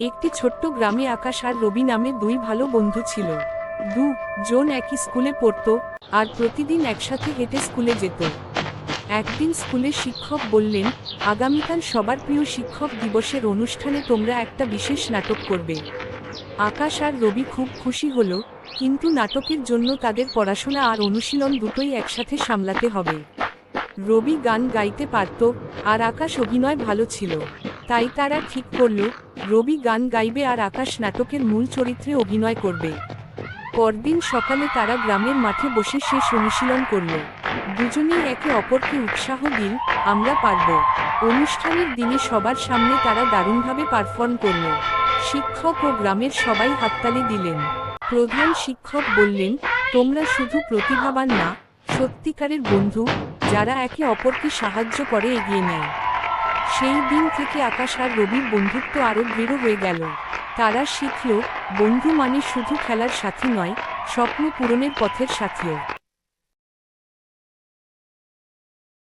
একটি ছোট্ট গ্রামে আকাশ আর রবি নামে দুই ভালো বন্ধু ছিল। দুজন একই স্কুলে পড়তো আর প্রতিদিন একসাথে হেঁটে স্কুলে যেত। একদিন স্কুলের শিক্ষক বললেন, আগামীকাল সবার প্রিয় শিক্ষক দিবসের অনুষ্ঠানে তোমরা একটা বিশেষ নাটক করবে। আকাশ আর রবি খুব খুশি হলো, কিন্তু নাটকের জন্য তাদের পড়াশোনা আর অনুশীলন দুটোই একসাথে সামলাতে হবে। রবি গান গাইতে পারত, আর আকাশ অভিনয় ভালো ছিল। তাই তারা ঠিক করল, রবি গান গাইবে আর আকাশ নাটকের মূল চরিত্রে অভিনয় করবে। পরদিন সকালে তারা গ্রামের মাঠে বসে শেষ অনুশীলন করল। দুজনেই একে অপরকে উৎসাহ দিল, আমরা পারব। অনুষ্ঠানের দিনে সবার সামনে তারা দারুণভাবে পারফর্ম করল। শিক্ষক ও গ্রামের সবাই হাততালি দিলেন। প্রধান শিক্ষক বললেন, তোমরা শুধু প্রতিভাবান না, সত্যিকারের বন্ধু, যারা একে অপরকে সাহায্য করে এগিয়ে নেয়। সেই দিন থেকে আকাশ আর রবির বন্ধুত্ব আরও দৃঢ় হয়ে গেল। তারা শিখল, বন্ধু মানে শুধু খেলার সাথী নয়, স্বপ্ন পূরণের পথের সাথীও।